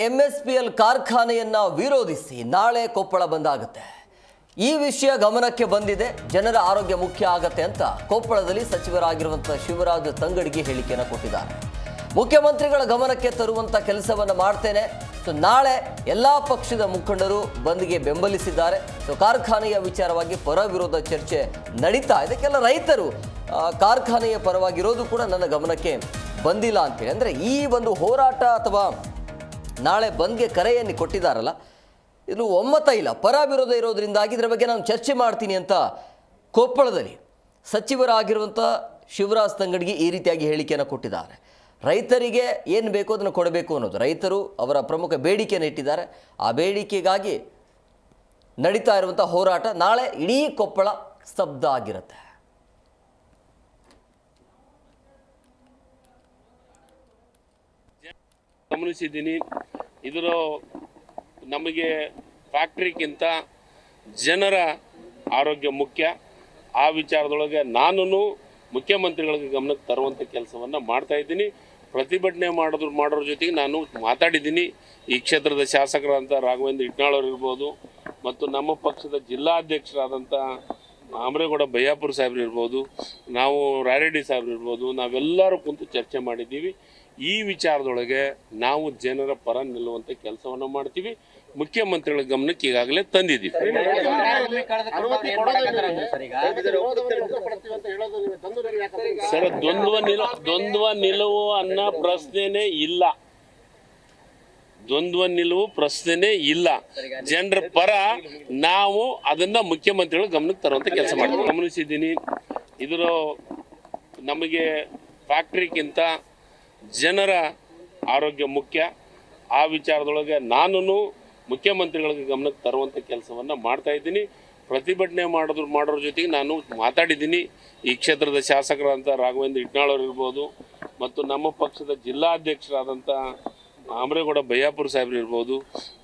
MSPL ಕಾರ್ಖಾನೆಯನ್ನ ವಿರೋಧಿಸಿ ನಾಳೆ ಕೊಪ್ಪಳ ಬಂದಾಗುತ್ತೆ. ಈ ವಿಷಯ ಗಮನಕ್ಕೆ ಬಂದಿದೆ. ಜನರ ಆರೋಗ್ಯ ಮುಖ್ಯ ಆಗತ್ತೆ ಅಂತ ಕೊಪ್ಪಳದಲ್ಲಿ ಸಚಿವರಾಗಿರುವಂತಹ ಶಿವರಾಜ್ ತಂಗಡಗಿ ಹೇಳಿಕೆಯನ್ನು ಕೊಟ್ಟಿದ್ದಾರೆ. ಮುಖ್ಯಮಂತ್ರಿಗಳ ಗಮನಕ್ಕೆ ತರುವಂತ ಕೆಲಸವನ್ನ ಮಾಡ್ತೇನೆ. ನಾಳೆ ಎಲ್ಲಾ ಪಕ್ಷದ ಮುಖಂಡರು ಬಂದ್ಗೆ ಬೆಂಬಲಿಸಿದ್ದಾರೆ. ಕಾರ್ಖಾನೆಯ ವಿಚಾರವಾಗಿ ಪರ ವಿರೋಧ ಚರ್ಚೆ ನಡೀತಾ ಇದೆ. ಕೆಲ ರೈತರು ಕಾರ್ಖಾನೆಯ ಪರವಾಗಿರೋದು ಕೂಡ ನನ್ನ ಗಮನಕ್ಕೆ ಬಂದಿಲ್ಲ ಅಂತೇಳಿ, ಅಂದರೆ ಈ ಒಂದು ಹೋರಾಟ ಅಥವಾ ನಾಳೆ ಬಂದ್ಗೆ ಕರೆಯನ್ನು ಕೊಟ್ಟಿದ್ದಾರಲ್ಲ, ಇದು ಒಮ್ಮತ ಇಲ್ಲ, ಪರ ವಿರೋಧ ಇರೋದ್ರಿಂದಾಗಿ ಇದರ ಬಗ್ಗೆ ನಾನು ಚರ್ಚೆ ಮಾಡ್ತೀನಿ ಅಂತ ಕೊಪ್ಪಳದಲ್ಲಿ ಸಚಿವರಾಗಿರುವಂಥ ಶಿವರಾಜ್ ತಂಗಡಗಿ ಈ ರೀತಿಯಾಗಿ ಹೇಳಿಕೆಯನ್ನು ಕೊಟ್ಟಿದ್ದಾರೆ. ರೈತರಿಗೆ ಏನು ಬೇಕೋ ಅದನ್ನು ಕೊಡಬೇಕು ಅನ್ನೋದು ರೈತರು ಅವರ ಪ್ರಮುಖ ಬೇಡಿಕೆಯನ್ನು ಇಟ್ಟಿದ್ದಾರೆ. ಆ ಬೇಡಿಕೆಗಾಗಿ ನಡೀತಾ ಇರುವಂಥ ಹೋರಾಟ ನಾಳೆ ಇಡೀ ಕೊಪ್ಪಳ ಸ್ತಬ್ಧ ಆಗಿರುತ್ತೆ. ಗಮನಿಸಿದ್ದೀನಿ, ಇದರ ನಮಗೆ ಫ್ಯಾಕ್ಟ್ರಿಗಿಂತ ಜನರ ಆರೋಗ್ಯ ಮುಖ್ಯ. ಆ ವಿಚಾರದೊಳಗೆ ನಾನು ಮುಖ್ಯಮಂತ್ರಿಗಳಿಗೆ ಗಮನಕ್ಕೆ ತರುವಂಥ ಕೆಲಸವನ್ನು ಮಾಡ್ತಾ ಇದ್ದೀನಿ. ಪ್ರತಿಭಟನೆ ಮಾಡೋರ ಜೊತೆಗೆ ನಾನು ಮಾತಾಡಿದ್ದೀನಿ. ಈ ಕ್ಷೇತ್ರದ ಶಾಸಕರಾದಂಥ ರಾಘವೇಂದ್ರ ಇಟ್ನಾಳ್ ಅವರು ಇರ್ಬೋದು, ಮತ್ತು ನಮ್ಮ ಪಕ್ಷದ ಜಿಲ್ಲಾಧ್ಯಕ್ಷರಾದಂಥ ಆಮ್ರೇಗೌಡ ಬಯ್ಯಾಪುರ ಸಾಹೇಬ್ರು ಇರ್ಬೋದು, ನಾವು ರಾಯರೆಡ್ಡಿ ಸಾಹೇಬ್ರು ಇರ್ಬೋದು, ನಾವೆಲ್ಲರೂ ಕುಂತು ಚರ್ಚೆ ಮಾಡಿದ್ದೀವಿ. ಈ ವಿಚಾರದೊಳಗೆ ನಾವು ಜನರ ಪರ ನಿಲ್ಲುವಂಥ ಕೆಲಸವನ್ನು ಮಾಡ್ತೀವಿ. ಮುಖ್ಯಮಂತ್ರಿಗಳ ಗಮನಕ್ಕೆ ಈಗಾಗಲೇ ತಂದಿದ್ದೀವಿ. ಸರ್, ದ್ವಂದ್ವ ನಿಲುವು ಅನ್ನೋ ಪ್ರಶ್ನೆನೇ ಇಲ್ಲ. ದ್ವಂದ್ವ ನಿಲುವು ಪ್ರಶ್ನೆನೇ ಇಲ್ಲ. ಜನರ ಪರ ನಾವು ಅದನ್ನ ಮುಖ್ಯಮಂತ್ರಿಗಳ ಗಮನಕ್ಕೆ ತರುವಂತ ಕೆಲಸ ಮಾಡ್ತೀವಿ. ಗಮನಿಸಿದ್ದೀನಿ, ಇದರ ನಮಗೆ ಫ್ಯಾಕ್ಟ್ರಿಗಿಂತ ಜನರ ಆರೋಗ್ಯ ಮುಖ್ಯ. ಆ ವಿಚಾರದೊಳಗೆ ನಾನು ಮುಖ್ಯಮಂತ್ರಿಗಳಿಗೆ ಗಮನಕ್ಕೆ ತರುವಂಥ ಕೆಲಸವನ್ನು ಮಾಡ್ತಾ ಇದ್ದೀನಿ. ಪ್ರತಿಭಟನೆ ಮಾಡೋರ ಜೊತೆಗೆ ನಾನು ಮಾತಾಡಿದ್ದೀನಿ. ಈ ಕ್ಷೇತ್ರದ ಶಾಸಕರಾದಂಥ ರಾಘವೇಂದ್ರ ಇಟ್ನಾಳ್ ಅವರು ಇರ್ಬೋದು, ಮತ್ತು ನಮ್ಮ ಪಕ್ಷದ ಜಿಲ್ಲಾಧ್ಯಕ್ಷರಾದಂಥ ಆಮ್ರೇಗೌಡ ಬಯ್ಯಾಪುರ ಸಾಹೇಬ್ರು ಇರ್ಬೋದು,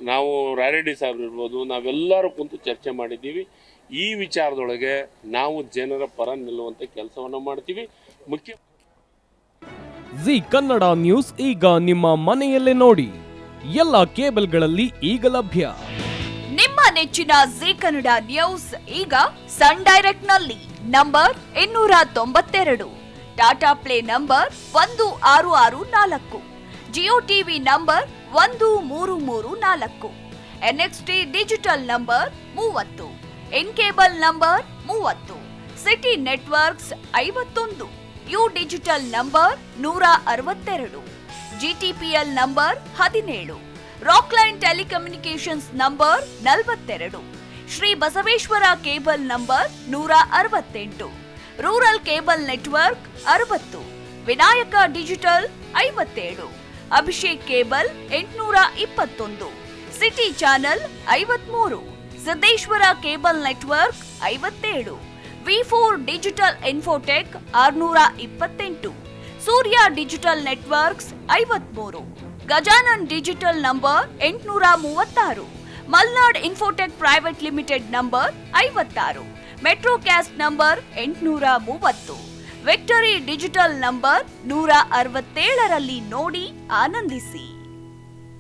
ನಾವು ರಾಯರೆಡ್ಡಿ ಸಾಹೇಬ್ರು ಇರ್ಬೋದು, ನಾವೆಲ್ಲರೂ ಕುಂತು ಚರ್ಚೆ ಮಾಡಿದ್ದೀವಿ. ಈ ವಿಚಾರದೊಳಗೆ ನಾವು ಜನರ ಪರ ನಿಲ್ಲುವಂಥ ಕೆಲಸವನ್ನು ಮಾಡ್ತೀವಿ. ಜಿ ಕನ್ನಡ ನ್ಯೂಸ್ ಈಗ ನಿಮ್ಮ ಮನೆಯಲ್ಲೇ ನೋಡಿ. ಎಲ್ಲ ಕೇಬಲ್ಗಳಲ್ಲಿ ಈಗ ಲಭ್ಯ. ನಿಮ್ಮ ನೆಚ್ಚಿನ ಜಿ ಕನ್ನಡ ನ್ಯೂಸ್ ಈಗ ಸನ್ ಡೈರೆಕ್ಟ್ ನಲ್ಲಿ number 292, Tata play number 1664, Jio TV number 1334, NXT digital number 30, in cable number 30, city networks 51, U digital number 162, GTPL number 17, Rockline telecommunications number 42, Shri Basaveshwara cable number 168, rural cable network 60, Vinayaka digital 57, Abhishek cable 821, city channel 53, Siddeshwara cable network 57, V4 digital Infotech 628, Surya digital networks 53, Gajanan digital number 836, Malnad infotech private limited number 56, Metrocast number 830, victory digital number 167ರಲ್ಲಿ ನೋಡಿ ಆನಂದಿಸಿ.